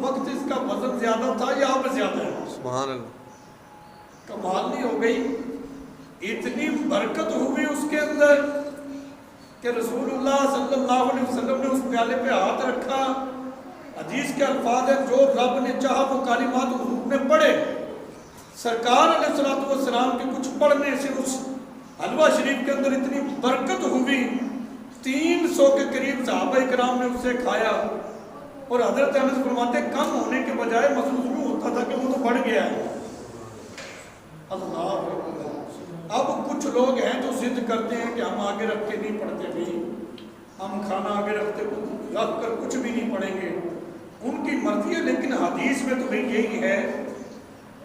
وقت اس کا وزن زیادہ تھا یا اب زیادہ ہے؟ سبحان اللہ. کمال نہیں ہو گئی؟ اتنی برکت ہوئی اس کے اندر کہ رسول اللہ صلی اللہ علیہ وسلم نے اس پیالے پہ ہاتھ رکھا. حدیث کے الفاظ ہیں جو رب نے چاہا وہ کلمات حضور نے پڑھے. سرکار علیہ الصلوۃ والسلام کے کچھ پڑھنے سے اس حلوہ شریف کے اندر اتنی برکت ہوئی، 300 کے قریب صحابہ کرام نے اسے کھایا. اور حضرت انس فرماتے کم ہونے کے بجائے محسوس نہیں ہوتا تھا کہ وہ تو بڑھ گیا ہے. اللہ اکبر. اب کچھ لوگ ہیں جو ضد کرتے ہیں کہ ہم آگے رکھ کے نہیں پڑھتے بھی، ہم کھانا آگے رکھ کر کچھ بھی نہیں پڑھیں گے. ان کی مرضی ہے، لیکن حدیث میں تو بھئی یہی ہے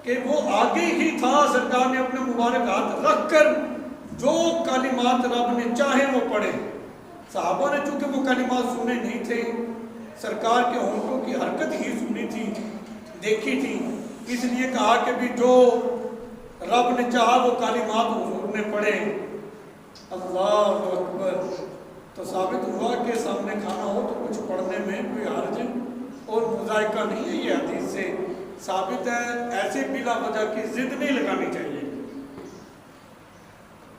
کہ وہ آگے ہی تھا. سرکار نے اپنے مبارک ہاتھ رکھ کر جو کلمات رب نے چاہے وہ پڑھے. صحابہ نے چونکہ وہ کلمات سنے نہیں تھے، سرکار کے ہونٹوں کی حرکت ہی سنی تھی، دیکھی تھی، اس لیے کہا کہ بھی جو رب نے چاہا وہ کلمات حضور نے پڑھے. اللہ اکبر. تو ثابت ہوا کہ سامنے کھانا ہو تو کچھ پڑھنے میں کوئی حرج اور مذائقہ نہیں ہے. یہ حدیث سے ثابت ہے. ایسے بلا وجہ کی ضد نہیں لگانی چاہیے.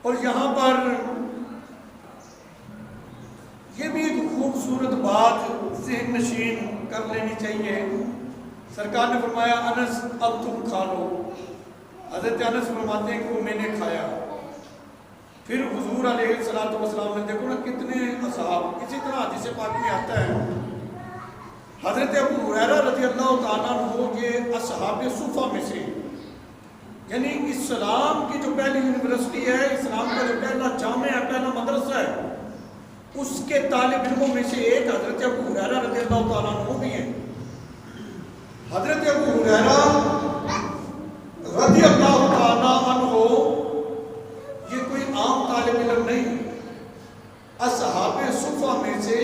اور یہاں پر یہ بھی ایک خوبصورت بات ذہن نشین کر لینی چاہیے. سرکار نے فرمایا انس اب تم کھا لو. حضرت انس فرماتے ہیں کہ وہ میں نے کھایا. پھر حضور علیہ السلام نے دیکھو نا کتنے اصحاب. اسی طرح حدیث پاک میں آتا ہے حضرت ابو ہریرہ رضی اللہ تعالیٰ عنہ یہ اصحاب صفہ میں سے، یعنی اسلام کی جو پہلی یونیورسٹی ہے، اسلام کا جو پہلا جامع ہے، پہلا مدرسہ ہے، اس کے طالب علموں میں سے ایک حضرت ابو ہریرہ رضی اللہ تعالیٰ عنہ بھی ہیں. حضرت ابو ہریرہ رضی اللہ تعالیٰ عنہ یہ کوئی عام طالب علم نہیں، اصحاب صفہ میں سے،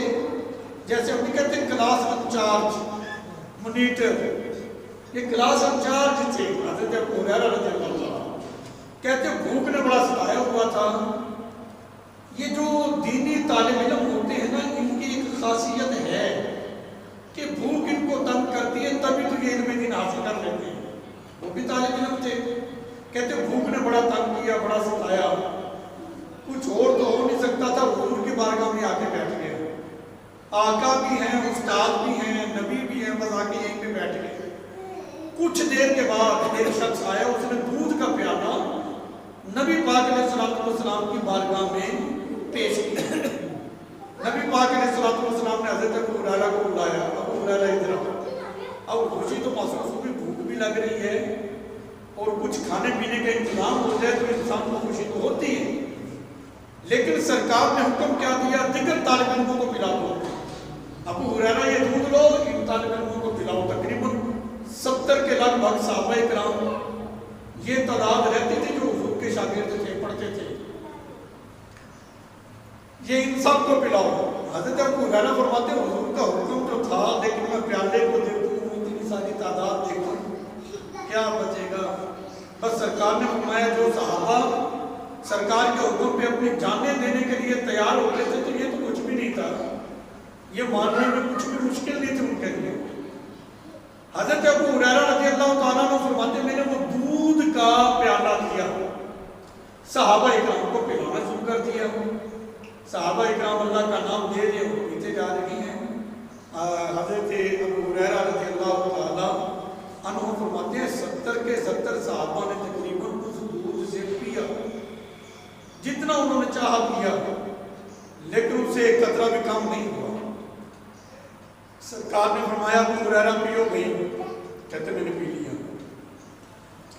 جیسے ہم کہتے ہیں کلاس انچارج، مونیٹر، یہ کلاس انچارج تھے حضرت ابو ہریرہ رضی اللہ تعالیٰ. کہتے بھوک نے بڑا ستایا ہوا تھا. یہ جو دینی طالب علم ہوتے ہیں نا، ان کی ایک خاصیت ہے کہ بھوک ان کو تنگ کرتی ہے، تبھی تو یہ علم دین حاصل کر لیتے ہیں. وہ بھی طالب علم تھے. کہتے بھوک نے بڑا تنگ کیا، بڑا ستایا، کچھ اور تو ہو نہیں سکتا تھا. حضور کی بارگاہ میں آ کے بیٹھ گئے. آقا بھی ہیں، استاد بھی ہیں، نبی بھی ہیں، بس آ کے یہیں پہ بیٹھ گئے. کچھ دیر کے بعد ایک شخص آیا، اس نے دودھ کا پیالہ نبی پاک علیہ السلام کی بارگاہ میں پیش کیا. نبی پاک علیہ السلام نے حضرت ابو ہریرہ کو بلایا. ابو ہریرہ ادھر آؤ. اب خوشی تو محسوس ہوئی، بھوک بھی لگ رہی ہے اور کچھ کھانے پینے کا انتظام ہو جائے تو انسان کو خوشی تو ہوتی ہے. لیکن سرکار نے حکم کیا دیا، دیگر طالب علموں کو پلا دو. ابو ہریرہ یہ دودھ لو، ان طالب علموں کو پلاؤ. تقریباً 70 کے لگ بھگ صحابہ کرام یہ تعداد رہتی تھی جو حضور کے شاگرد تھے، پڑھتے تھے. یہ ان سب کو پلاؤ. حضرت ابو ہریرہ فرماتے ہیں حضور کا حکم تو تھا، لیکن میں پیالے کو دیکھوں اتنی ساری تعداد دیکھوں کیا بچے گا. بس سرکار نے فرمایا جو صحابہ سرکار کے حکم پہ اپنی جانیں دینے کے لیے تیار ہو رہے تھے تو یہ تو کچھ بھی نہیں تھا، یہ ماننے میں کچھ بھی مشکل نہیں تھی ان کے لیے. حضرت ابو ہریرہ رضی اللہ تعالیٰ عنہ فرماتے میں نے وہ دودھ کا پیالہ لیا، صحابہ اکرام کو پلانا شروع کر دیا. صحابہ اکرام اللہ کا نام دے دے وہ پیتے جا رہی ہیں. حضرت ابو ہریرہ رضی اللہ تعالیٰ عنہ فرماتے ہیں 70 کے 70 صحابہ نے تقریباً اس دودھ سے پیا جتنا انہوں نے چاہا پیا، لیکن اس سے ایک قطرہ بھی کم نہیں ہوا. سرکار نے فرمایا ابو ہریرہ پیو بھی. کہتے میں نے پی لیا.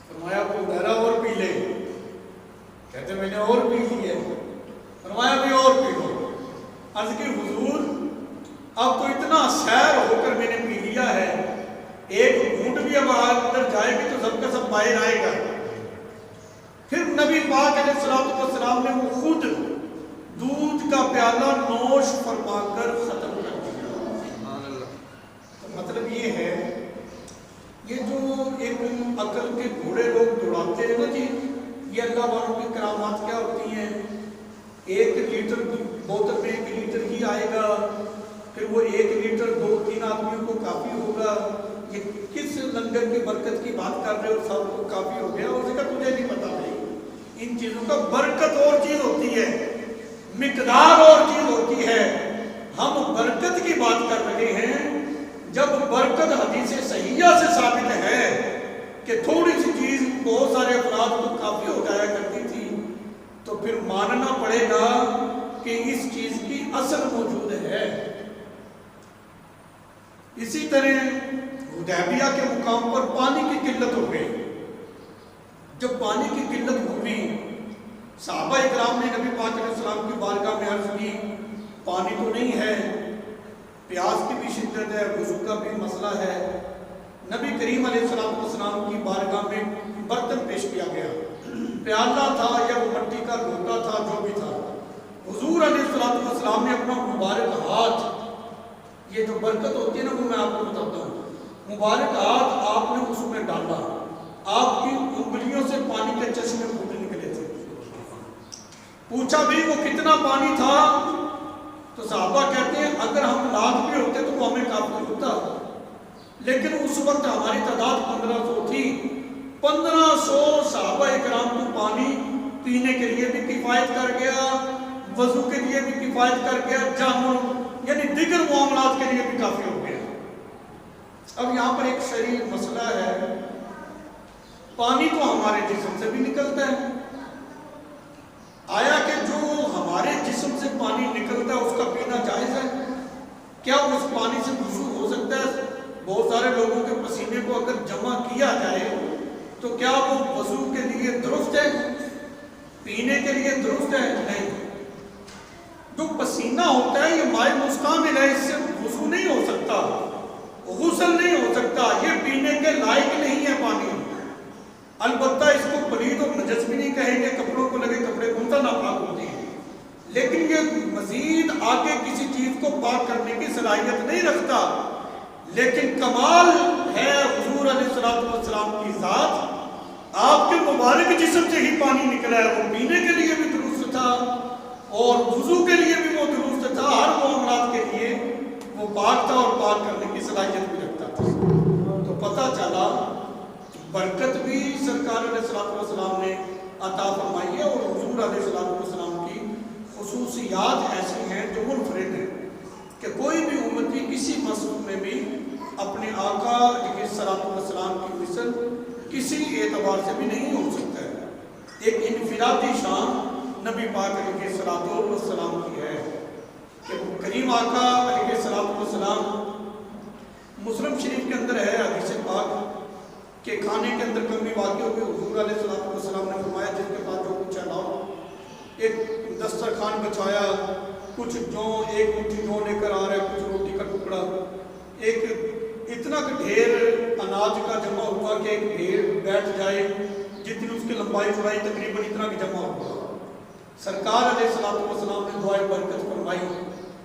فرمایا ابو ہریرہ اور پی لے. کہتے میں نے اور پی لیا. فرمایا بھی اور پی لو. عرض کی حضور اب تو اتنا سیر ہو کر میں نے پی لیا ہے، ایک گھونٹ بھی اب اندر جائے گی تو سب کا سب باہر آئے گا. پھر نبی پاک علیہ السلام نے وہ خود دودھ کا پیالہ نوش فرما کر ختم کر دیا. مطلب یہ ہے، یہ جو ایک عقل کے گھوڑے لوگ دوڑاتے ہیں نا جی، یہ اللہ والوں کی کرامات کیا ہوتی ہیں. 1 لیٹر بوتل میں 1 لیٹر ہی آئے گا، پھر وہ 1 لیٹر 2-3 آدمیوں کو کافی ہوگا. لنگر کی برکت کی بات کر رہے ہو سب کو کافی ہو گیا، اس کا تجھے نہیں پتا بھائی ان چیزوں کا برکت اور چیز ہوتی ہے، مقدار اور چیز ہوتی ہے۔ ہم برکت کی بات کر رہے ہیں، جب برکت حدیث صحیحہ سے ثابت ہے کہ تھوڑی سی چیز بہت سارے افراد کو کافی ہو جایا کرتی تھی، تو پھر ماننا پڑے گا کہ اس چیز کی اصل موجود ہے۔ اسی طرح حدیبیہ کے مقام پر پانی کی قلت ہو گئی۔ جب پانی کی قلت ہوئی، صحابہ اکرام نے نبی پاک علیہ السلام کی بارگاہ میں عرض کی پانی تو نہیں ہے، پیاس کی بھی شدت ہے، وضو کا بھی مسئلہ ہے۔ نبی کریم علیہ السلام کی بارگاہ میں برتن پیش کیا گیا، پیالہ تھا یا وہ مٹی کا لوٹا تھا، جو بھی تھا۔ حضور علیہ السلام نے اپنا مبارک ہاتھ، یہ جو برکت ہوتی ہے نا وہ میں آپ کو بتاتا ہوں، مبارک ہاتھ آپ نے اس میں ڈالا، آپ کی انگلیوں سے پانی کے چشمے پھوٹ نکلے تھے۔ پوچھا بھی وہ کتنا پانی تھا؟ تو صحابہ کہتے ہیں اگر ہم لاکھ بھی ہوتے تو وہ ہمیں کافی ہوتا، لیکن اس وقت ہماری تعداد 1500 تھی۔ 1500 صحابہ اکرام کو پانی پینے کے لیے بھی کفایت کر گیا، وضو کے لیے بھی کفایت کر گیا، جامع یعنی دیگر معاملات کے لیے بھی کافی ہو گیا۔ اب یہاں پر ایک شرعی مسئلہ ہے، پانی تو ہمارے جسم سے بھی نکلتا ہے، آیا کہ جو ہمارے جسم سے پانی نکلتا ہے اس کا پینا جائز ہے؟ کیا اس پانی سے وضو ہو سکتا ہے؟ بہت سارے لوگوں کے پسینے کو اگر جمع کیا جائے تو کیا وہ وضو کے لیے درست ہے، پینے کے لیے درست ہے؟ نہیں۔ جو پسینہ ہوتا ہے یہ مائع مستعمل ہے، اس سے وضو نہیں ہو سکتا، غسل نہیں ہو سکتا، یہ پینے کے لائق نہیں ہے پانی۔ البتہ اس کو پلید اور نجس بھی نہیں کہیں گے، کپڑوں کو لگے کپڑے کون سا ناپاک ہوتے ہیں، لیکن یہ مزید آگے کسی چیز کو پاک کرنے کی صلاحیت نہیں رکھتا۔ لیکن کمال ہے حضور علیہ السلام کی ذات، آپ کے مبارک جسم سے ہی پانی نکلا ہے، وہ پینے کے لیے بھی درست تھا اور وضو کے لیے بھی وہ درست تھا، ہر معاملات کے لیے وہ پاک تھا اور پاک کرنے کی صلاحیت بھی رکھتا تھا۔ تو پتہ چلا برکت بھی سرکار علیہ السلام نے عطا فرمائی ہے، اور حضور علیہ السلام کی خصوصیات ایسی ہیں جو منفرد ہیں کہ کوئی بھی امتی کسی مسجد میں بھی اپنے آقا علیہ السلام کی مثل کسی اعتبار سے بھی نہیں ہو سکتا ہے۔ ایک انفرادی شان نبی پاک علیہ السلام کی ہے کہ کریم آقا علیہ السلام، مسلم شریف کے اندر ہے حدیث پاک کہ کھانے کے اندر کمی واقع ہوئی، حضور علیہ السلام نے فرمایا جس کے پاس جو کچھ ہے لاؤ۔ ایک دسترخوان بچھایا، کچھ جو ایک مٹھی جو لے کر آ رہا ہے، کچھ روٹی کا ٹکڑا، ایک اتنا کہ ڈھیر اناج کا جمع ہوا کہ ایک ڈھیر بیٹھ جائے جتنی اس کی لمبائی چوڑائی تقریباً اتنا کہ جمع ہوا۔ سرکار علیہ السلام نے دعائے برکت فرمائی،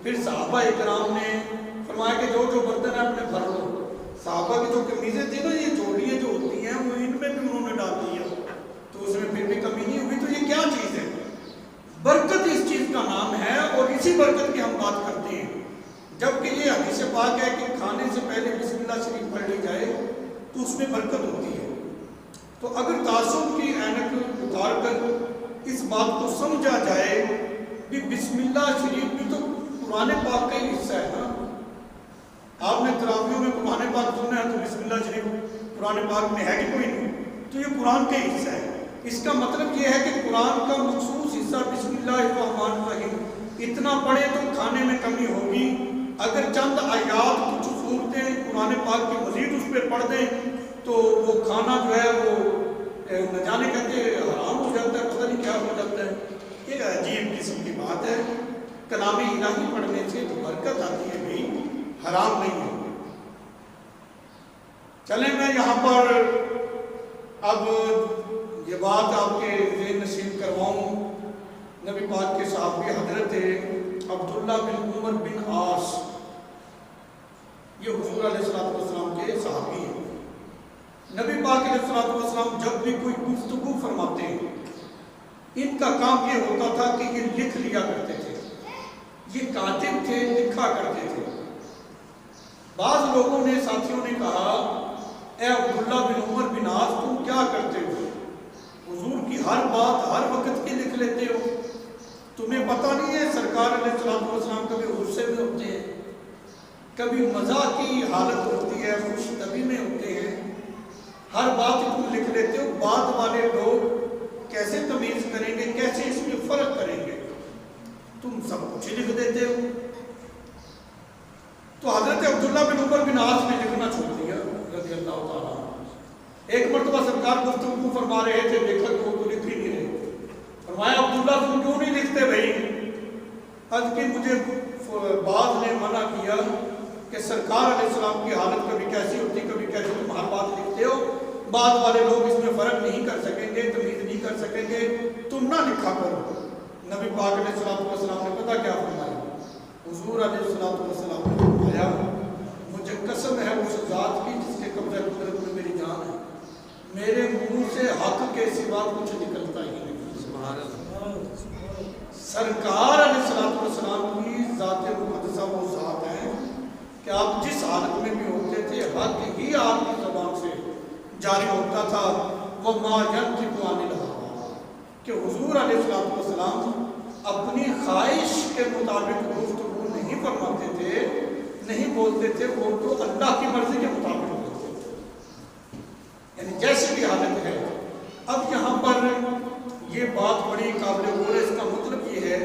پھر صحابہ اکرام نے فرمایا کہ جو جو برتن ہے اپنے بھر لو۔ صحابہ کی جو قمیضیں تھیں نا، یہ چوڑیاں جو ہوتی ہیں وہ ان میں بھی انہوں نے ڈال دیا، تو اس میں پھر بھی کمی نہیں ہوئی۔ تو یہ کیا چیز ہے؟ برکت اس چیز کا نام ہے، اور اسی برکت کی ہم بات کرتے ہیں۔ جبکہ یہ حدیث پاک ہے کہ کھانے سے پہلے بسم اللہ شریف پڑھ لی جائے تو اس میں برکت ہوتی ہے۔ تو اگر تعصب کی عینک اتار کر اس بات کو سمجھا جائے کہ بسم اللہ شریف بھی تو قرآن پاک کا ہی حصہ ہے نا، آپ نے تراویحوں میں قرآن پاک سنا ہے تو بسم اللہ شریف قرآن پاک میں ہے کہ کوئی نہیں، تو یہ قرآن کا ہی حصہ ہے۔ اس کا مطلب یہ ہے کہ قرآن کا مخصوص حصہ بسم اللہ الرحمن الرحیم، اتنا پڑھے تو کھانے میں کمی ہوگی۔ اگر چند آیات کچھ صورتیں قرآن پاک کی مزید اس پہ پڑھ دیں تو وہ کھانا جو ہے وہ نہ جانے کہتے حرام ہو جاتا ہے، پتہ نہیں کیا ہو جاتا ہے۔ یہ عجیب قسم کی بات ہے۔ کلام الہی پڑھنے سے جو برکت آتی ہے بھی حرام نہیں ہے۔ چلیں میں یہاں پر اب یہ بات آپ کے ذہن نشین کرواؤں۔ نبی پاک کے صحابی حضرت عبداللہ بن عمر بن عاص، یہ حضور علیہ السلام کے صحابی ہیں۔ نبی پاک علیہ السلام جب بھی کوئی گفتگو فرماتے ہیں، ان کا کام یہ ہوتا تھا کہ یہ لکھ لیا کرتے تھے، یہ کاتب تھے، لکھا کرتے تھے۔ بعض لوگوں نے، ساتھیوں نے کہا اے عبداللہ بن عمر بن عاص تم کیا کرتے ہو؟ حضور کی ہر بات ہر وقت کی لکھ لیتے ہو، تمہیں پتہ نہیں ہے سرکار علیہ الصلوۃ والسلام کبھی غصے میں ہوتے ہیں، کبھی مزاح کی حالت ہوتی ہے، خوش طبی میں ہوتے ہیں، ہر بات تم لکھ لیتے ہو، بعد والے لوگ کیسے تمیز کریں گے، کیسے اس میں فرق کریں گے، تم سب کچھ لکھ دیتے ہو۔ تو حضرت عبداللہ بن عمر بن عاص نے لکھنا چھوڑ دیا رضی اللہ تعالیٰ عنہ۔ ایک مرتبہ سرکار گفتگو فرما رہے تھے، دیکھا کہ وہ تو لکھ ہی نہیں رہے، فرمایا عبداللہ تم کیوں نہیں لکھتے بھائی؟ حد کہ مجھے بعض نے منع کیا کہ سرکار علیہ السلام کی حالت کبھی کیسی ہوتی کبھی کیسی، تم ہر بات لکھتے ہو، بعد والے لوگ اس میں فرق نہیں کر سکیں گے، تمیز نہیں کر سکیں گے، تم نہ لکھا کرو۔ نبی پاک علیہ السلام نے پتہ کیا فرمایا؟ حضور علیہ السلام نے فرمایا مجھے قسم ہے اس ذات کی جس کے قبضہ قدرت میں میری جان ہے، میرے منہ سے حق کے سوا کچھ نکلتا ہی نہیں۔ سرکار علیہ السلام کی ذات مقدسہ وہ ذات ہے کہ آپ جس حالت میں بھی ہوتے تھے حق ہی آپ کی زبان سے جاری ہوتا تھا۔ وَمَا يَنطِقُ عَنِ الْهَوَىٰ، کہ حضور علیہ السلام اپنی خواہش کے مطابق گفتگو نہیں فرماتے تھے، نہیں بولتے تھے، وہ تو اللہ کی مرضی کے مطابق بولتے تھے، یعنی جیسے بھی حالت ہے۔ اب یہاں پر یہ بات بڑی قابل غور ہے، اس کا مطلب یہ ہے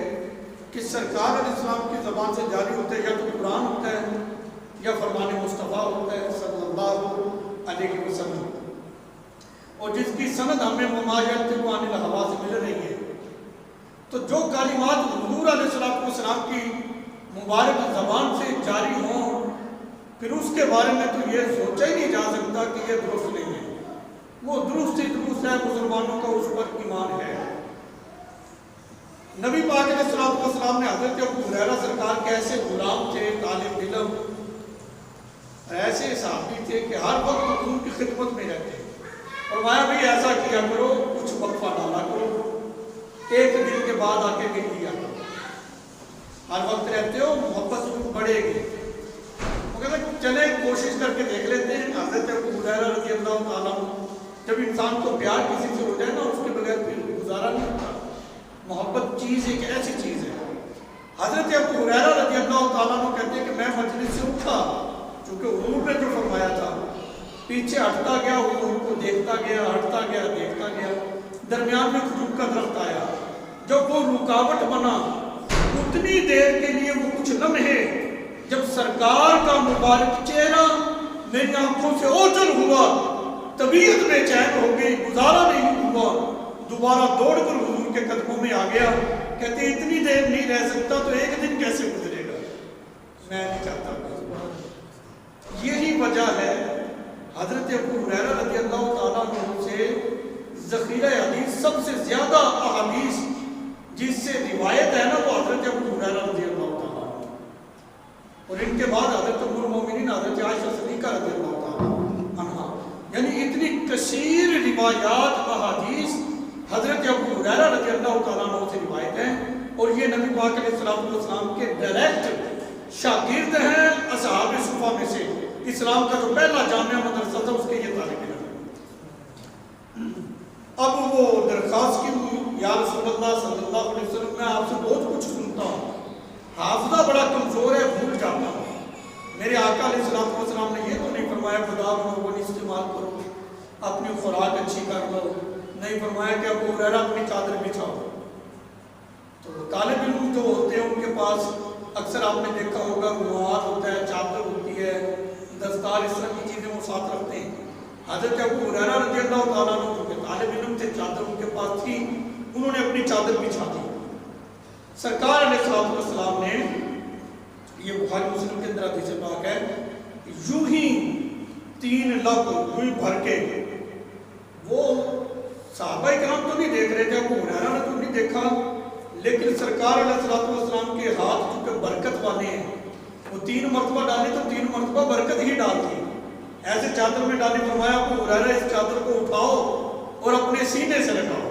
کہ سرکار علیہ السلام کی زبان سے جاری ہوتا ہے یا تو قرآن ہوتا ہے یا فرمان مصطفیٰ ہوتا ہے صلی اللہ علیہ وسلم، اور جس کی سند ہمیں وَمَا يَنطِقُ عَنِ الْهَوَىٰ سے مل رہی ہے۔ تو جو کلمات حضور علیہ السلام کی مبارک زبان سے جاری ہوں، پھر اس کے بارے میں تو یہ سوچا ہی نہیں جا سکتا کہ یہ درست نہیں ہے، وہ درست ہی درست ہے، مسلمانوں کا اس پر ایمان ہے۔ نبی پاک علیہ السلام نے حضرت ابو ہریرہ سرکار کے ایسے غلام تھے، طالب علم، ایسے صحابی تھے کہ ہر وقت حضور کی خدمت میں رہتے، فرمایا بھی ایسا کیا کرو، کچھ وقفہ ڈالا کرو، ایک دن کے بعد آ کے مل لیا کرو، ہر وقت رہتے ہو محبت بڑھے گی۔ وہ کہتے ہیں چلے کوشش کر کے دیکھ لیتے ہیں۔ حضرت ابو ہریرہ رضی اللہ تعالیٰ عنہ، جب انسان کو پیار کسی سے ہو جائے نا، اس کے بغیر پھر گزارا نہیں ہوتا، محبت چیز ایک ایسی چیز ہے۔ حضرت ابو ہریرہ رضی اللہ تعالیٰ عنہ کہتے ہیں کہ میں مجلس سے اٹھا، چونکہ حضور نے جو فرمایا تھا، پیچھے ہٹتا گیا، حضور کو دیکھتا گیا، ہٹتا گیا، دیکھتا گیا، درمیان میں کھجور کا درخت آیا، جب وہ رکاوٹ بنا، اتنی دیر کے لیے وہ کچھ لمحے جب سرکار کا مبارک چہرہ میری آنکھوں سے اوجھل ہوا، طبیعت بے چین ہو گئی، گزارا نہیں ہوا، دوبارہ دوڑ کر حضور کے قدموں میں آ گیا، کہتے اتنی دیر نہیں رہ سکتا تو ایک دن کیسے گزرے گا، میں نہیں چاہتا۔ یہی وجہ ہے حضرت ابو ہریرہ رضی اللہ تعالیٰ عنہ سے ذخیرہ حدیث سب سے زیادہ احادیث جس سے روایت ہے نا، وہ حضرت ابو ہریرہ رضی اللہ تعالیٰ عنہ، اور ان کے بعد حضرت ام المومنین حضرت عائشہ صدیقہ رضی اللہ تعالیٰ عنہ، یعنی اتنی کثیر روایات احادیث حضرت ابو ہریرہ رضی اللہ تعالیٰ عنہ سے روایت ہیں، اور یہ نبی پاک علیہ السلام کے ڈائریکٹ شاگرد ہیں اصحاب صفہ میں سے۔ اسلام کا جو پہلا جامعہ مدرسہ تھا اس کے یہ طالب علم۔ اب وہ درخواست کی، یا رسول اللہ صلی اللہ علیہ وسلم میں آپ سے بہت کچھ سنتا ہوں، حافظہ بڑا کمزور ہے، بھول جاتا ہوں، میرے آقا علیہ السلام نے یہ تو نہیں فرمایا خدا بنو استعمال کرو، اپنی خوراک اچھی کر لو، نہیں فرمایا کہ ابو ہریرہ اپنی چادر بچھاؤ۔ تو طالب علم جو ہوتے ہیں ان کے پاس اکثر آپ نے دیکھا ہوگا رومال ہوتا ہے، چادر ہوتی ہے، دستار، اس طرح کی چیزیں وہ ساتھ رکھتے ہیں۔ حضرت ابو ہریرہ رضی اللہ تعالیٰ عنہ جو کہ طالب علم تھے، چادر ان کے پاس تھی، انہوں نے اپنی چادر بچھا دی۔ سرکار علیہ السلام نے، یہ بخاری مسلم کے اندر حدیث پاک ہے، یوں ہی 3 لب یوں ہی بھر کے، وہ صحابہ کرام تو نہیں دیکھ رہے تھے، ابو ہریرہ نے تو نہیں دیکھا، لیکن سرکار علیہ السلام کے ہاتھ چونکہ برکت والے ہیں، وہ 3 مرتبہ ڈالے تو 3 مرتبہ برکت ہی ڈالتی، ایسے چادر میں ڈالی، فرمایا ابو ہریرہ اس چادر کو اٹھاؤ اور اپنے سینے سے لگاؤ۔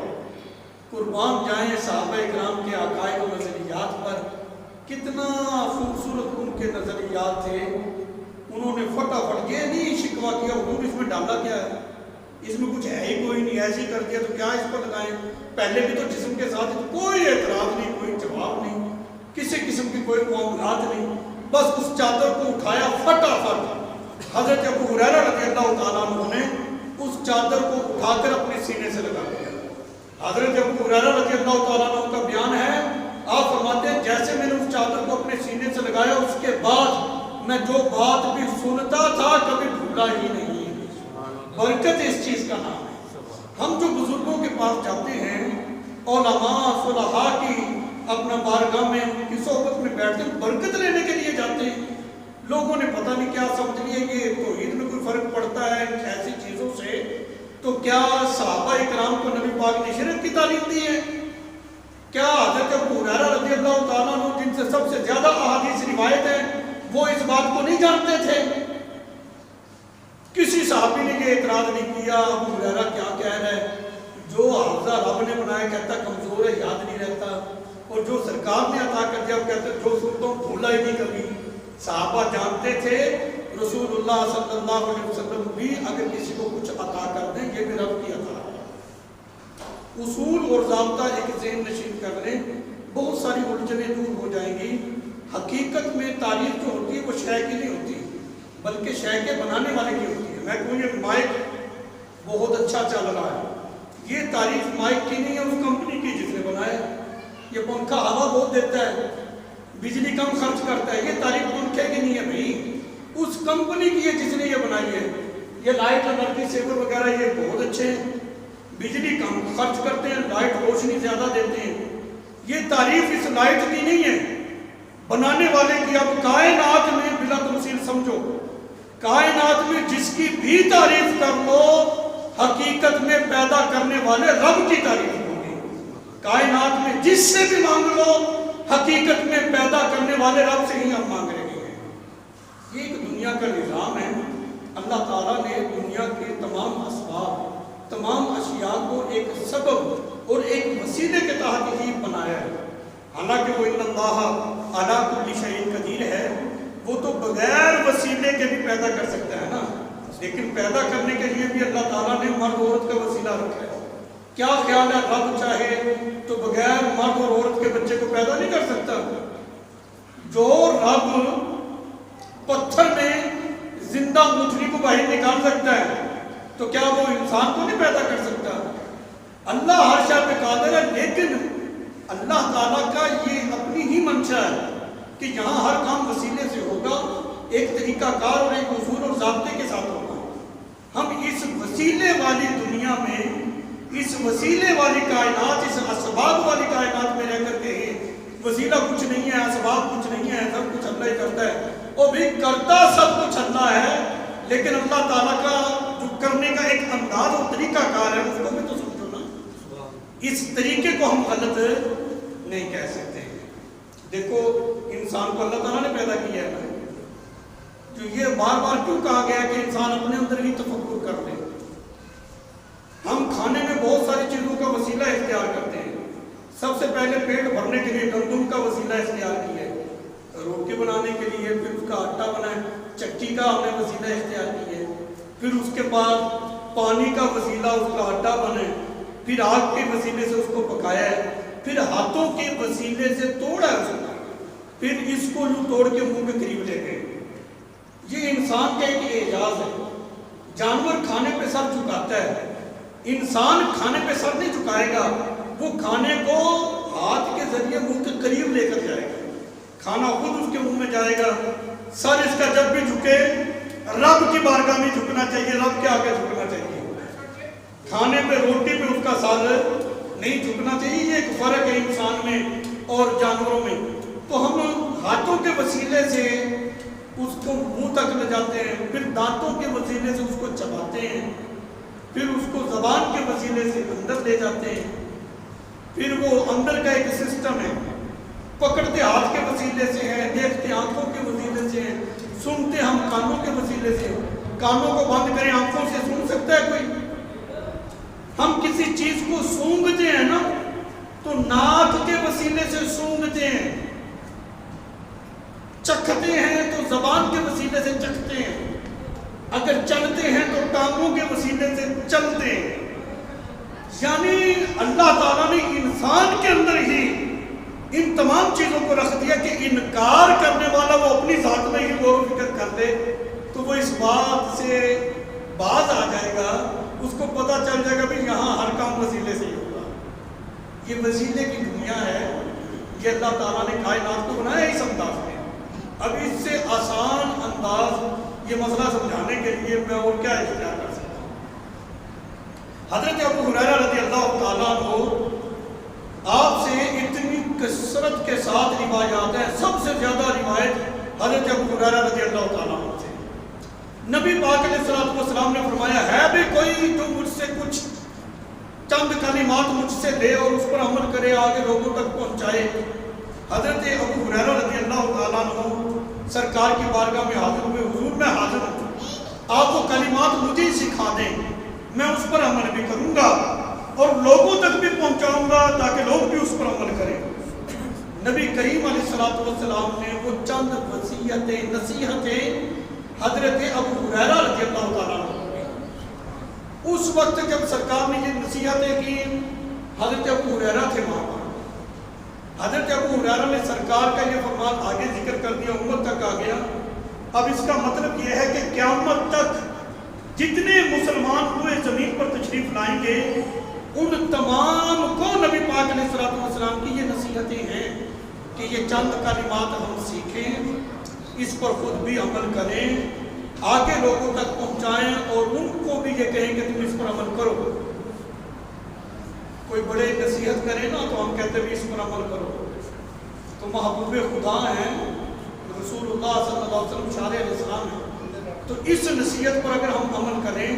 قربان جائیں صحابہ کرام کے عقائد و نظریات پر، کتنا خوبصورت ان کے نظریات تھے، انہوں نے فٹافٹ یہ نہیں شکوہ شفا کیا، حضور اس میں ڈالا کیا ہے؟ اس میں کچھ ہے ہی کوئی نہیں، ایسے ہی کر دیا تو کیا اس کو لگائیں؟ پہلے بھی تو جسم کے ساتھ کوئی اعتراض نہیں، کوئی جواب نہیں، کسی قسم کی کوئی معاملات نہیں، بس اس چادر کو اٹھایا فٹافٹ۔ حضرت ابو ہریرہ رضی اللہ تعالیٰ عنہ نے اس چادر کو اٹھا کر اپنے سینے سے لگا دیا۔ حضرت ابو ہریرہ رضی اللہ تعالیٰ عنہ کا بیان ہے، آپ فرماتے ہیں جیسے میں نے اس چادر کو اپنے سینے سے لگایا، اس کے بعد میں جو بات بھی سنتا تھا کبھی بھولا ہی نہیں۔ برکت اس چیز کا نام ہے۔ ہم جو بزرگوں کے پاس جاتے ہیں، علماء صلحاء کی اپنا بارگاہ میں ان کی صحبت میں بیٹھتے ہیں، برکت لینے کے لیے جاتے ہیں۔ لوگوں نے پتہ نہیں کیا سمجھ لیا کہ توحید میں کوئی فرق پڑتا ہے ایسی چیزوں سے، تو کیا صحابہ اکرام کو نبی پاک نے شرک کی تعلیم دی ہے؟ کیا حضرت ابو ہریرہ رضی اللہ تعالیٰ عنہ جن سے سب سے زیادہ احادیث روایت ہے وہ اس بات کو نہیں جانتے تھے؟ کسی صحابی نے یہ اعتراض نہیں کیا ابو ہریرہ کیا کہہ رہا ہے، جو حافظہ رب نے بنایا کہتا کمزور ہے، یاد نہیں رہتا، اور جو سرکار نے عطا کر دیا وہ کہتے جو سنتوں بھولا ہی نہیں کبھی۔ صحابہ جانتے تھے رسول اللہ صلی اللہ علیہ وسلم بھی اگر کسی کو کچھ عطا کر دیں یہ بھی رب کی عطا ہے۔ اصول اور ضابطہ ایک ذہن نشین کر لیں، بہت ساری الجھنیں دور ہو جائیں گی۔ حقیقت میں تعریف جو ہوتی ہے وہ شے کی نہیں ہوتی بلکہ شے کے بنانے والے کی ہوتی ہے۔ میں کہوں یہ مائک بہت اچھا چل رہا ہے، یہ تعریف مائک کی نہیں ہے، اس کمپنی کی جس نے بنایا۔ یہ پنکھا ہوا بہت دیتا ہے، بجلی کم خرچ کرتا ہے، یہ تعریف پنکھے کی نہیں ہے بھائی، اس کمپنی کی ہے جس نے یہ بنائی ہے۔ یہ لائٹ انرجی سیور وغیرہ یہ بہت اچھے ہیں، بجلی کم خرچ کرتے ہیں، لائٹ روشنی زیادہ دیتے ہیں۔ یہ تعریف اس لائٹ کی نہیں ہے، بنانے والے کی۔ اب کائنات میں بلا تفصیل سمجھو، کائنات میں جس کی بھی تعریف کر لو حقیقت میں پیدا کرنے والے رب کی تعریف ہوگی۔ کائنات میں جس سے بھی مانگ لو حقیقت میں پیدا کرنے والے رب سے ہی ہم مانگ رہے ہیں۔ یہ ایک دنیا کا نظام ہے، اللہ تعالیٰ نے دنیا کے تمام اسباب، تمام اشیاء کو ایک سبب اور ایک وسیلے کے تحت ہی بنایا ہے۔ حالانکہ وہ ان اللہ علی کل شیء قدیر ہے، وہ تو بغیر وسیلے کے بھی پیدا کر سکتا ہے نا، لیکن پیدا کرنے کے لیے بھی اللہ تعالیٰ نے مرد عورت کا وسیلہ رکھا ہے۔ کیا خیال ہے رب چاہے تو بغیر مرد اور عورت کے بچے کو پیدا نہیں کر سکتا؟ جو رب پتھر میں زندہ مچھلی کو باہر نکال سکتا ہے تو کیا وہ انسان کو نہیں پیدا کر سکتا؟ اللہ ہر شے پہ قادر ہے، لیکن اللہ تعالیٰ کا یہ اپنی ہی منشا ہے کہ یہاں ہر کام وسیلے سے ہوگا، ایک طریقہ کار اور ایک اصول اور ضابطے کے ساتھ ہوگا۔ ہم اس وسیلے والی دنیا میں، اس وسیلے والی کائنات، اس اسباب والی کائنات میں رہ کر کے وسیلہ کچھ نہیں ہے، اسباب کچھ نہیں ہے، سب کچھ اللہ ہی کرتا ہے۔ اور بھی کرتا سب کچھ اللہ ہے، لیکن اللہ تعالیٰ کا جو کرنے کا ایک انداز اور طریقہ کار ہے اس کو بھی تو سمجھو نا۔ اس طریقے کو ہم غلط نہیں کہہ سکتے۔ دیکھو انسان کو اللہ تعالیٰ نے پیدا کیا ہے، جو یہ بار بار کیوں کہا گیا کہ انسان اپنے اندر ہی تفکر کر لے۔ ہم کھانے میں بہت ساری چیزوں کا وسیلہ اختیار کرتے ہیں۔ سب سے پہلے پیٹ بھرنے کے لیے گندم کا وسیلہ اختیار کیا ہے، روٹی بنانے کے لیے، پھر اس کا آٹا بنائے، چکی کا ہم نے وسیلہ اختیار کیا ہے، پھر اس کے بعد پانی کا وسیلہ اس کا آٹا بنے، پھر آگ کے وسیلے سے اس کو پکایا ہے، پھر ہاتھوں کے وسیلے سے توڑا ہے اس کو، پھر اس کو یوں توڑ کے منہ کے قریب لے گئے۔ یہ انسان کا ایک اعجاز ہے۔ جانور کھانے پہ سر جھکاتا ہے، انسان کھانے پہ سر نہیں جھکائے گا، وہ کھانے کو ہاتھ کے ذریعے منہ کے قریب لے کر جائے گا، کھانا خود اس کے منہ میں جائے گا۔ سر اس کا جب بھی جھکے رب کی بارگاہ میں جھکنا چاہیے، رب کے آگے جھکنا چاہیے۔ کھانے پہ روٹی پہ اس کا سر نہیں جھکنا چاہیے۔ یہ ایک فرق ہے انسان میں اور جانوروں میں۔ تو ہم ہاتھوں کے وسیلے سے اس کو منہ تک لے جاتے ہیں، پھر دانتوں کے وسیلے سے اس کو چباتے ہیں، پھر اس کو زبان کے وسیلے سے اندر لے جاتے ہیں، پھر وہ اندر کا ایک سسٹم ہے، پکڑتے ہاتھ کے وسیلے سے ہیں، دیکھتے آنکھوں کے وسیلے سے ہیں، سنتے ہم کانوں کے وسیلے سے ہیں۔ کانوں کو بند کریں، آنکھوں سے سن سکتا ہے کوئی؟ ہم کسی چیز کو سونگھتے ہیں نا تو ناک کے وسیلے سے سونگھتے ہیں، چکھتے ہیں تو زبان کے وسیلے سے چکھتے ہیں۔ اگر چلتے ہیں تو ٹانگوں کے وسیلے سے چلتے ہیں. یعنی اللہ تعالیٰ نے انسان کے اندر ہی ان تمام چیزوں کو رکھ دیا کہ انکار کرنے والا وہ اپنی ذات میں ہی غور و فکر کر لے تو وہ اس بات سے باز آ جائے گا. اس کو پتہ چل جائے گا بھی یہاں ہر کام وسیلے سے ہی ہوگا. یہ وسیلے کی دنیا ہے. یہ اللہ تعالیٰ نے کائنات کو بنایا اس انداز میں. اب اس سے آسان انداز یہ مسئلہ سمجھانے کے لیے میں اور کیا اختیار کر سکتا ہوں. حضرت ابو ہریرہ رضی اللہ تعالیٰ عنہ آپ سے اتنی کثرت کے ساتھ روایات ہیں. سب سے زیادہ روایت حضرت ابو ہریرہ رضی اللہ تعالیٰ عنہ سے. نبی پاک علیہ الصلوۃ والسلام نے فرمایا ہے بھی کوئی جو مجھ سے کچھ چند کلمات مجھ سے لے اور اس پر عمل کرے آگے لوگوں تک پہنچائے. حضرت ابو ہریرہ رضی اللہ تعالیٰ عنہ سرکار کی بارگاہ میں حاضر ہوئے. حضور میں حاضر ہوں, آپ وہ کلمات مجھے ہی سکھا دیں, میں اس پر عمل بھی کروں گا اور لوگوں تک بھی پہنچاؤں گا تاکہ لوگ بھی اس پر عمل کریں. نبی کریم علیہ الصلوۃ والسلام نے وہ چند وصیتیں نصیحتیں حضرت ابو ہریرہ رضی اللہ تعالیٰ عنہ اس وقت جب سرکار نے یہ نصیحتیں کی, حضرت ابو ہریرہ تھے وہاں پر. حضرت ابو ہریرہ نے سرکار کا یہ فرمان آگے ذکر کر دیا, امت تک آ گیا. اب اس کا مطلب یہ ہے کہ قیامت تک جتنے مسلمان ہوئے زمین پر تشریف لائیں گے ان تمام کو نبی پاک علیہ الصلوۃ والسلام کی یہ نصیحتیں ہیں کہ یہ چند کلمات ہم سیکھیں, اس پر خود بھی عمل کریں, آگے لوگوں تک پہنچائیں اور ان کو بھی یہ کہیں کہ تم اس پر عمل کرو. کوئی بڑے نصیحت کرے نا تو ہم کہتے ہیں اس پر عمل کرو. تو محبوب خدا ہیں, رسول اللہ صلی اللہ علیہ وسلم شارع الاسلام ہیں. تو اس نصیحت پر اگر ہم عمل کریں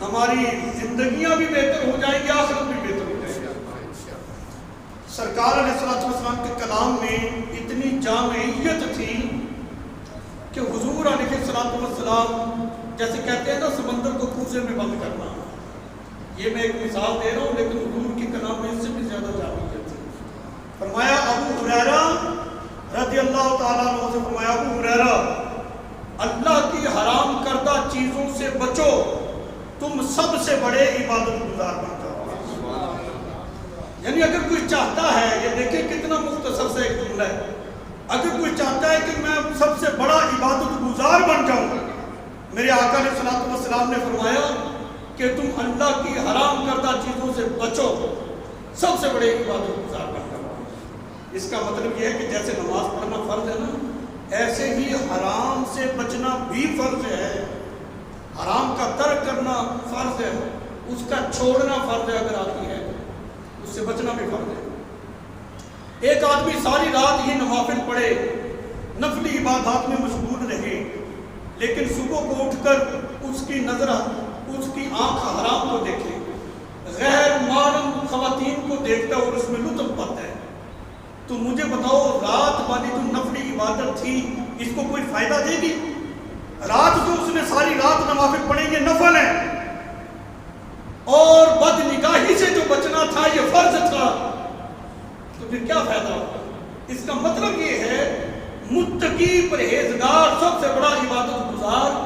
ہماری زندگیاں بھی بہتر ہو جائیں گی, آخرت بھی بہتر ہو جائے گی. سرکار علیہ الصلوۃ والسلام کے کلام میں اتنی جامعیت تھی کہ حضور علیہ الصلوۃ والسلام جیسے کہتے ہیں نا سمندر کو کوزے میں بند کرنا. یہ میں ایک مثال دے رہا ہوں لیکن حضور کے کلام میں اس سے بھی زیادہ جامعیت تھی. فرمایا ابو ہریرہ رضی اللہ تعالیٰ عنہ سے فرمایا ابو ہریرہ اللہ کی حرام کردہ چیزوں سے بچو, تم سب سے بڑے عبادت گزار بن جاؤ. یعنی اگر کوئی چاہتا ہے, یہ دیکھیں کتنا مختصر سے ایک جملہ ہے, اگر کوئی چاہتا ہے کہ میں سب سے بڑا عبادت گزار بن جاؤں, میرے آقا علیہ الصلوۃ والسلام نے فرمایا کہ تم اللہ کی حرام کردہ چیزوں سے بچو, سب سے بڑے عبادت گزار بن جاؤ. اس کا مطلب یہ ہے کہ جیسے نماز پڑھنا فرض ہے نا, ایسے ہی حرام سے بچنا بھی فرض ہے. حرام کا ترک کرنا فرض ہے, اس کا چھوڑنا فرض ہے, اگر آتی ہے اس سے بچنا بھی فرض ہے. ایک آدمی ساری رات ہی نوافل پڑھے, نفلی عبادات میں مشغول رہے, لیکن صبح کو اٹھ کر اس کی نظر اس کی آنکھ حرام کو دیکھے, غیر محرم خواتین کو دیکھتا اور اس میں لطف پاتا ہے, تو مجھے بتاؤ رات والی جو نفلی عبادت تھی اس کو کوئی فائدہ دے گی؟ رات جو اس نے ساری رات نوافل پڑھی یہ نفل ہے, اور بد نگاہی سے جو بچنا تھا یہ فرض تھا, تو پھر کیا فائدہ ہوگا؟ اس کا مطلب یہ ہے متقی پرہیزگار سب سے بڑا عبادت گزار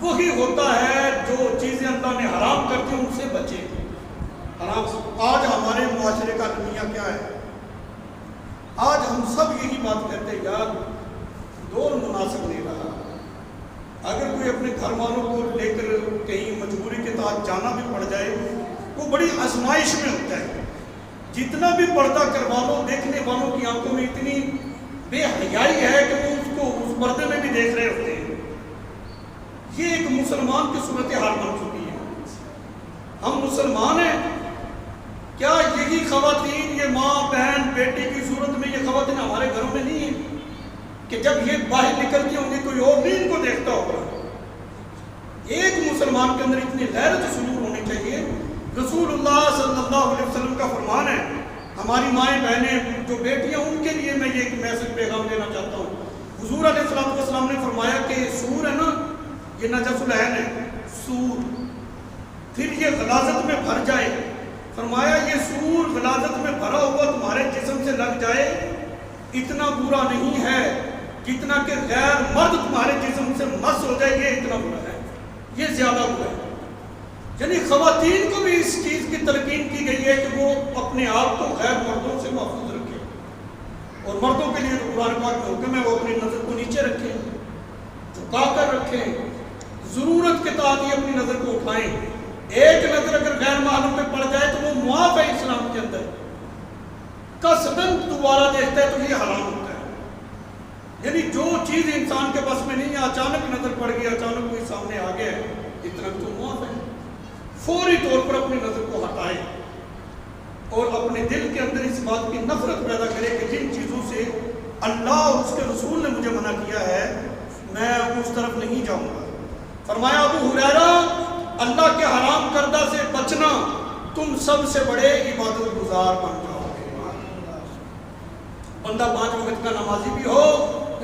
وہی ہوتا ہے جو چیزیں اللہ نے حرام کر دی ان سے بچے. حرام آج ہمارے معاشرے کا رویہ کیا ہے؟ آج ہم سب یہی بات کہتے ہیں یار دور مناسب نہیں رہا. اگر کوئی اپنے گھر والوں کو لے کر کہیں مجبوری کے تحت جانا بھی پڑ جائے وہ بڑی آزمائش میں ہوتا ہے. جتنا بھی پردہ کروا لو دیکھنے والوں کی آنکھوں میں اتنی بے حیائی ہے کہ وہ اس کو اس پردے میں بھی دیکھ رہے ہوتے ہیں. یہ ایک مسلمان کی صورتحال بن چکی ہے. ہم مسلمان ہیں, کیا یہی خواتین یہ ماں بہن بیٹی کی صورت میں یہ خواتین ہمارے گھروں میں نہیں ہیں کہ جب یہ باہر نکلتی ہوں گی کوئی اور بھی ان کو دیکھتا ہوگا؟ ایک مسلمان کے اندر اتنی غیرت صدور ہونی چاہیے. رسول اللہ صلی اللہ علیہ وسلم کا فرمان ہے, ہماری مائیں بہنیں جو بیٹیاں ان کے لیے میں یہ ایک میسج پیغام دینا چاہتا ہوں. حضور علیہ الصلوۃ والسلام نے فرمایا کہ سور ہے نا, یہ نجس العین ہے سور, پھر یہ غلاظت میں بھر جائے. فرمایا یہ سور غلاظت میں بھرا ہوا تمہارے جسم سے لگ جائے اتنا برا نہیں ہے جتنا کہ غیر مرد تمہارے جسم سے مس ہو جائے, یہ اتنا برا ہے. زیادہ ہوا ہے. یعنی خواتین کو بھی اس چیز کی تلقین کی گئی ہے کہ وہ اپنے آپ کو غیر مردوں سے محفوظ رکھیں, اور مردوں کے لیے تو قرآن پاک میں حکم ہے وہ اپنی نظر کو نیچے رکھیں, جھکا کر رکھیں, ضرورت کے تحت ہی اپنی نظر کو اٹھائیں. ایک نظر اگر غیر معلوم میں پڑ جائے تو وہ معاف ہے اسلام کے اندر, قصداً دوبارہ دیکھتا ہے تو یہ حرام ہوتا ہے. یعنی جو چیز انسان کے بس میں نہیں ہے, اچانک نظر پڑ گئی, اچانک کوئی سامنے آ گیا ہے, اتنا تو معاف ہے. فوری طور پر اپنی نظر کو ہٹائیں اور اپنے دل کے اندر اس بات کی نفرت پیدا کرے کہ جن چیزوں سے اللہ اور اس کے رسول نے مجھے منع کیا ہے میں اس طرف نہیں جاؤں گا. فرمایا ابو ہریرہ اللہ کے حرام کردہ سے بچنا تم سب سے بڑے عبادت گزار بن جاؤ گے. بندہ 5 وقت کا نمازی بھی ہو,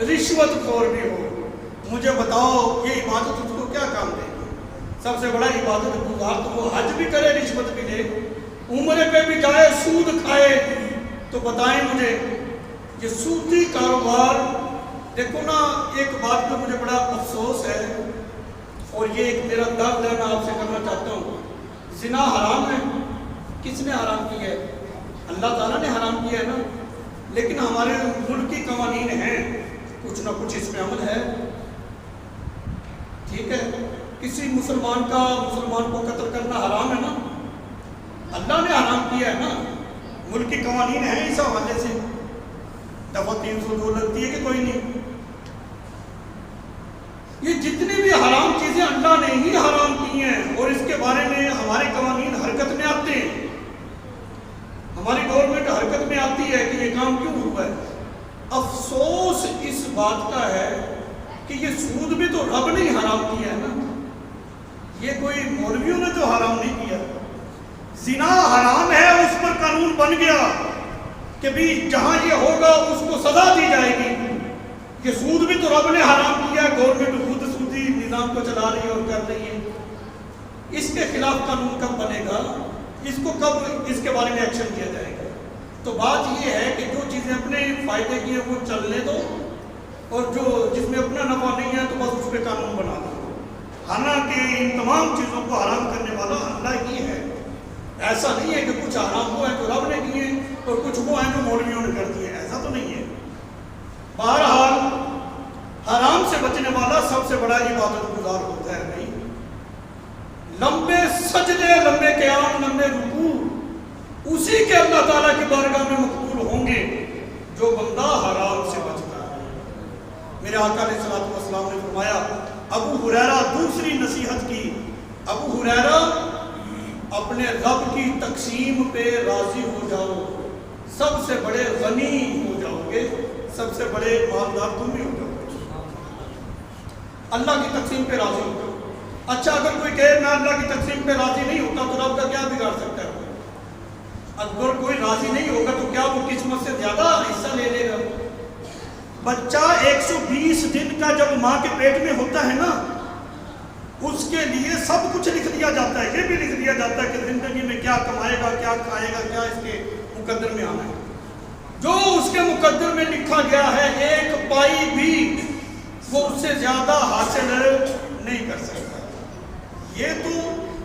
رشوت خور بھی ہو, مجھے بتاؤ یہ عبادت اس کو کیا کام دے گی؟ سب سے بڑا عبادت گزار تو وہ حج بھی کرے, رشوت بھی لے, عمرے پہ بھی جائے, سود کھائے. تو بتائیں مجھے یہ سودی کاروبار, دیکھو نا ایک بات پہ مجھے بڑا افسوس ہے اور یہ ایک میرا درد ہے, میں آپ سے کرنا چاہتا ہوں. زنا حرام ہے, کس نے حرام کیا ہے؟ اللہ تعالیٰ نے حرام کیا ہے نا, لیکن ہمارے ملکی قوانین ہیں, کچھ نہ کچھ اس میں عمل ہے. ٹھیک ہے, کسی مسلمان کو قتل کرنا حرام ہے نا, اللہ نے حرام کیا ہے نا, ملکی قوانین ہیں اس حوالے سے. دفعہ 302 لگتی ہے کہ کوئی نہیں. یہ جتنی بھی حرام چیزیں اللہ نے ہی حرام کی ہیں اور اس کے بارے میں ہمارے قوانین حرکت میں آتے ہیں, ہماری گورنمنٹ حرکت میں آتی ہے کہ یہ کام کیوں ہوا ہے. افسوس اس بات کا ہے کہ یہ سود بھی تو رب نے حرام کیا ہے نا, یہ کوئی مولویوں نے تو حرام نہیں کیا. زنا حرام ہے, اس پر قانون بن گیا کہ بھی جہاں یہ ہوگا اس کو سزا دی جائے گی. یہ سود بھی تو رب نے حرام کیا ہے, گورنمنٹ خود سودی نظام کو چلا رہی ہے اور کر رہی ہے. اس کے خلاف قانون کب بنے گا, اس کو کب اس کے بارے میں ایکشن کیا جائے گا. تو بات یہ ہے کہ جو چیزیں اپنے فائدے کی ہیں وہ چلنے دو, اور جو جس میں اپنا نفع نہیں ہے تو بس اس پہ قانون بنا دو. حالانکہ ان تمام چیزوں کو حرام کرنے والا اللہ ہی ہے. ایسا نہیں ہے کہ کچھ حرام ہوا ہے تو رب نے کیے اور کچھ وہ ہیں جو مولویوں نے کر دیے, ایسا تو نہیں ہے. بہرحال حرام سے بچنے والا سب سے بڑا عبادت گزار ہوتا ہے. نہیں لمبے سجدے, لمبے قیام, لمبے رکوع اسی کے اللہ تعالیٰ کی بارگاہ میں مقبول ہوں گے جو بندہ حرام سے بچتا ہے. میرے آقا علیہ الصلوۃ والسلام نے فرمایا, ابو ہریرہ دوسری نصیحت کی, ابو ہریرہ اپنے رب کی تقسیم پہ راضی ہو جاؤ, سب سے بڑے غنی ہو جاؤ گے, سب سے بڑے مالدار تم بھی ہو جاؤ گے. اللہ کی تقسیم پہ راضی ہو جاؤ. اچھا اگر کوئی کہے میں اللہ کی تقسیم پہ راضی نہیں ہوتا تو رب کا کیا بگاڑ سکتا ہے؟ اگر کوئی راضی نہیں ہوگا تو کیا وہ قسمت سے زیادہ حصہ لے لے گا؟ بچہ 120 دن کا جب ماں کے پیٹ میں ہوتا ہے نا, اس کے لیے سب کچھ لکھ دیا جاتا ہے. یہ بھی لکھ دیا جاتا ہے کہ زندگی میں کیا کمائے گا, کیا کھائے گا, کیا اس کے مقدر میں آنا ہے. جو اس کے مقدر میں لکھا گیا ہے ایک پائی بھی وہ اس سے زیادہ حاصل نہیں کر سکتا. یہ تو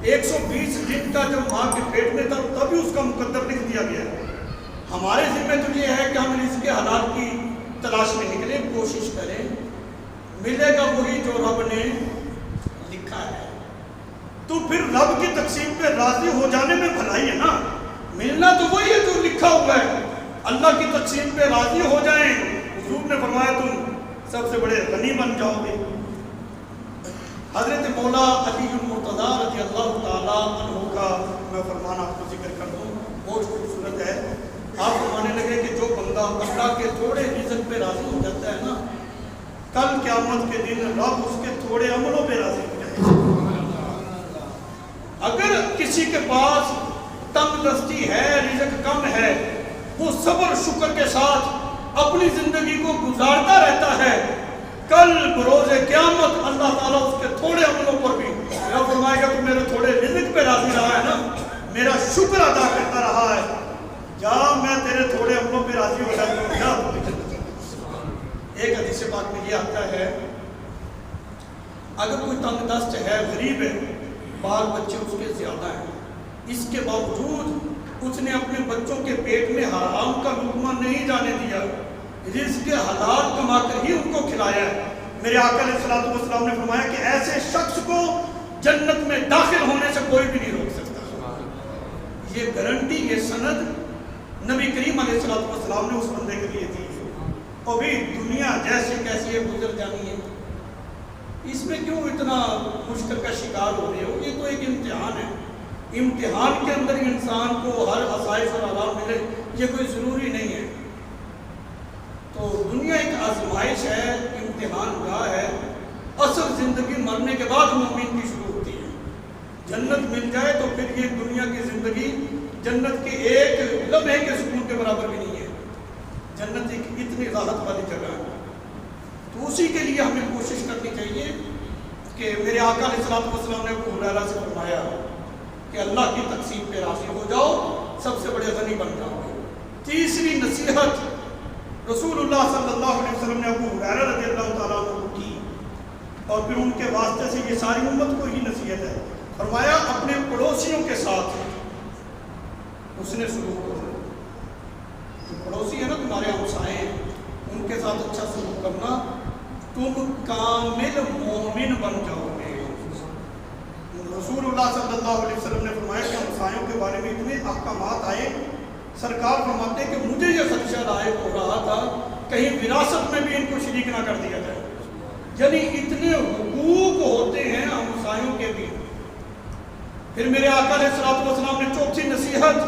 120 دن کا جب ماں کے پیٹ میں تھا تبھی اس کا مقدر لکھ دیا گیا ہے. ہمارے ذمہ تو یہ ہے کہ ہم اس کے حلال کی تلاش میں نکلیں, کوشش کریں, ملے گا وہی جو رب نے لکھا ہے. تو پھر رب کی تقسیم پہ راضی ہو جانے میں بھلائی ہے نا, ملنا تو وہی ہے جو لکھا ہوا ہے. اللہ کی تقسیم پہ راضی ہو جائیں. حضور نے فرمایا تم سب سے بڑے غنی بن جاؤ گے. حضرت مولا علی المرتضیٰ رضی اللہ تعالیٰ عنہ کا میں فرمان آپ کو ذکر کر دوں, بہت خوبصورت ہے. آپ فرمانے لگے کہ جو بندہ اللہ کے تھوڑے رزق پہ راضی ہو جاتا ہے نا, کل قیامت کے دن رب اس کے تھوڑے عملوں پہ راضی ہو جائے گا. اگر کسی کے پاس تنگ دستی ہے, رزق کم ہے, وہ صبر شکر کے ساتھ اپنی زندگی کو گزارتا رہتا ہے, کل بروز قیامت اللہ تعالیٰ اس کے تھوڑے عملوں پر بھی فرمائے گا تو میرے تھوڑے رزق پہ راضی رہا ہے نا, میرا شکر ادا کرتا رہا ہے, جا میں تیرے تھوڑے عملوں پہ راضی ہو جاتا ہوں, کیا. ایک حدیث پاک میں یہ آتا ہے اگر کوئی تنگ دست ہے، غریب ہے، بال بچے اس کے زیادہ ہیں، اس کے باوجود اس نے اپنے بچوں کے پیٹ میں حرام کا لقمہ نہیں جانے دیا، رزق حلال کما کر ہی ان کو کھلایا ہے۔ میرے آقا علیہ الصلوۃ والسلام نے فرمایا کہ ایسے شخص کو جنت میں داخل ہونے سے کوئی بھی نہیں روک سکتا۔ یہ گارنٹی، یہ سند نبی کریم علیہ الصلوۃ والسلام نے اس بندے کے لیے دی۔ اور بھی دنیا جیسے کیسی ہے گزر جانی ہے، اس میں کیوں اتنا مشکل کا شکار ہو رہے ہو؟ یہ تو ایک امتحان ہے، امتحان کے اندر انسان کو ہر آسائش اور آرام ملے یہ کوئی ضروری نہیں ہے۔ تو دنیا ایک آزمائش ہے، امتحان گاہ ہے، اصل زندگی مرنے کے بعد مومن کی شروع ہوتی ہے۔ جنت مل جائے تو پھر یہ دنیا کی زندگی جنت کے ایک لمحے کے سکون کے برابر بھی نہیں ہے۔ جنت ایک اتنی راحت والی جگہ ہے، تو اسی کے لیے ہمیں کوشش کرنی چاہیے کہ میرے آقا علیہ الصلوۃ والسلام نے ابو ہریرہ سے فرمایا کہ اللہ کی تقسیم پہ راضی ہو جاؤ، سب سے بڑے غنی بن جاؤ گے۔ تیسری نصیحت رسول اللہ صلی اللہ علیہ وسلم نے ابو ہریرہ رضی اللہ تعالیٰ عنہ کو کی، اور پھر ان کے واسطے سے یہ ساری امت کو ہی نصیحت ہے۔ فرمایا اپنے پڑوسیوں کے ساتھ اس نے سلوک کرنا، جو پڑوسی ہے نا تمہارے ہمسائے ہیں، ان کے ساتھ اچھا سلوک کرنا، تم کامل مومن بن جاؤ گے۔ رسول اللہ صلی اللہ علیہ وسلم نے فرمایا کہ ہمسایوں کے بارے میں اتنے احکامات آئے، سرکار فرماتے کہ مجھے یہ خدشہ لاحق ہو رہا تھا کہیں وراثت میں بھی ان کو شریک نہ کر دیا جائے، یعنی اتنے حقوق ہوتے ہیں ہمسایوں کے بھی۔ پھر میرے آقا علیہ الصلوۃ والسلام نے چوتھی نصیحت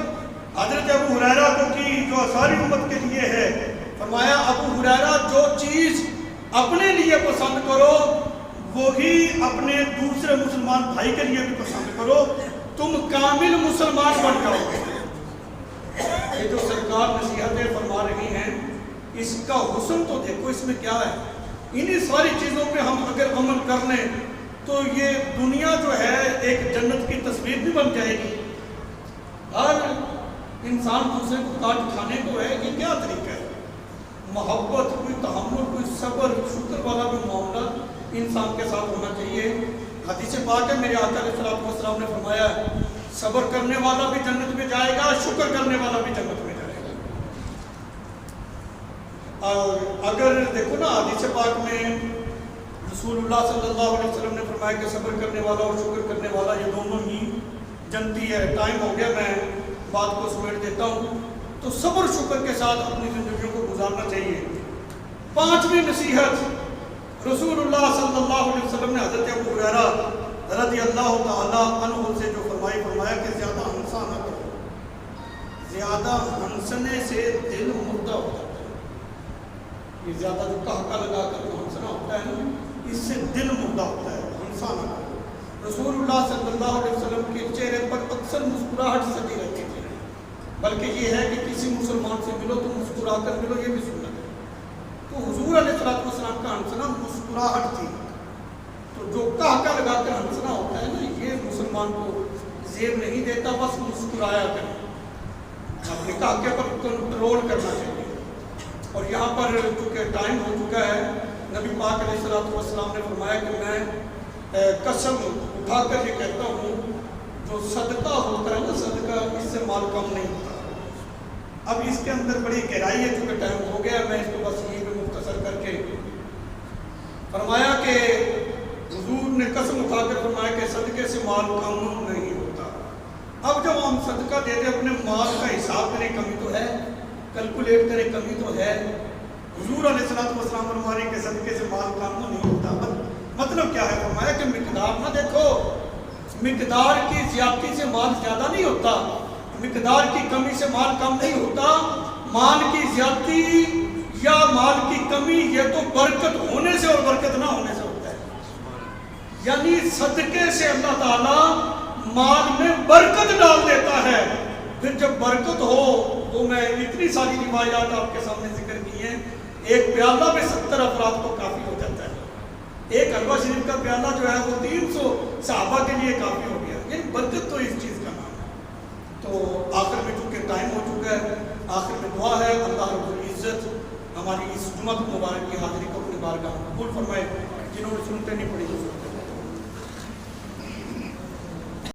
حضرت ابو ہریرہ کو کی، جو ساری امت کے لیے ہے۔ فرمایا ابو ہریرہ جو چیز اپنے لیے پسند کرو وہی اپنے دوسرے مسلمان بھائی کے لیے بھی پسند کرو، تم کامل مسلمان بن جاؤ گے۔ یہ جو سرکار نصیحتیں فرما رہی ہیں، اس کا حسن تو دیکھو اس میں کیا ہے۔ انہی ساری چیزوں پہ ہم اگر عمل کر لیں تو یہ دنیا جو ہے ایک جنت کی تصویر بھی بن جائے گی۔ ہر انسان دوسرے کو کاٹ کھانے کو ہے، یہ کیا طریقہ ہے؟ محبت، کوئی تحمل، کوئی صبر، شکر والا بھی معاملہ انسان کے ساتھ ہونا چاہیے۔ حدیث پاک ہے، میرے آقا علیہ الصلوۃ والسلام نے فرمایا صبر کرنے والا بھی جنت میں جائے گا، شکر کرنے والا بھی جنت میں جائے گا۔ اور اگر دیکھو نا حدیث پاک میں رسول اللہ صلی اللہ علیہ وسلم نے فرمایا کہ صبر کرنے والا اور شکر کرنے والا یہ دونوں ہی جنتی ہے۔ ٹائم ہو گیا، میں بات کو سمیٹ دیتا ہوں۔ تو صبر شکر کے ساتھ اپنی زندگیوں کو گزارنا چاہیے۔ پانچویں نصیحت رسول اللہ صلی اللہ علیہ وسلم نے حضرت ابو ہریرہ رضی اللہ تعالیٰ عنہ سے جو فرمایا کہ زیادہ ہنسا نہ کرو، زیادہ ہنسنے سے دل مردہ ہو جاتا ہے۔ یہ زیادہ جو کہکا لگا کر جو ہنسنا ہوتا ہے نا، اس سے دل مردہ ہوتا ہے، ہنسا نہ کرو۔ رسول اللہ صلی اللہ علیہ وسلم کے چہرے پر اکثر مسکراہٹ سجی رہتی تھی، بلکہ یہ ہے کہ کسی مسلمان سے ملو تو مسکرا کر ملو، یہ بھی سنت ہے۔ تو حضور علیہ الصلوۃ والسلام کا ہنسنا مسکراہٹ تھی۔ تو جو کہکا لگا کر ہنسنا ہوتا ہے نا، یہ مسلمان کو زیب نہیں دیتا، بس مسکرایا کریں، اپنے کہکے پر کنٹرول کرنا چاہیے۔ اور یہاں پر چونکہ ٹائم ہو چکا ہے، نبی پاک علیہ الصلوۃ والسلام نے فرمایا کہ میں قسم اٹھا کر یہ کہتا ہوں، جو صدقہ ہوتا ہے نا، صدقہ اس سے مال کم نہیں ہوتا۔ اب اس کے اندر بڑی گہرائی ہے، چونکہ ٹائم ہو گیا، میں اس کو بس یہیں پہ مختصر کر کے فرمایا کہ حضور نے قسم اٹھا کر فرمایا کہ صدقے سے مال کم نہیں ہوتا۔ اب جب ہم صدقہ دیتے اپنے مال کا حساب کریں، کمی تو ہے، کیلکولیٹ کریں، کمی تو ہے۔ حضور علیہ الصلوۃ والسلام فرما رہے کہ صدقے سے مال کم نہیں ہوتا۔ مطلب کیا ہے؟ فرمایا کہ مقدار نہ دیکھو، مقدار کی زیادتی سے مال زیادہ نہیں ہوتا، مقدار کی کمی سے مال کم نہیں ہوتا۔ مال کی زیادتی یا مال کی کمی یہ تو برکت ہونے سے اور برکت نہ ہونے سے ہوتا ہے۔ یعنی صدقے سے اللہ تعالیٰ مال میں برکت ڈال دیتا ہے۔ پھر جب برکت ہو تو میں اتنی ساری روایات آپ کے سامنے ذکر کی ہیں، ایک پیالہ میں 70 افراد کو کافی ہو جاتا ہے۔ ایک حلوہ شریف کا پیالہ جو ہے وہ 300 صحابہ کے لیے کافی ہو گیا۔ یعنی برکت تو اس چیز کا نام ہے۔ تو آخر میں چونکہ ٹائم ہو چکا ہے، آخر میں دعا ہے اللہ رب العزت ہماری اس جمعہ مبارک کی حاضری کو اپنے بارگاہ میں قبول فرمائے۔ جنہوں نے سنتے نہیں پڑھی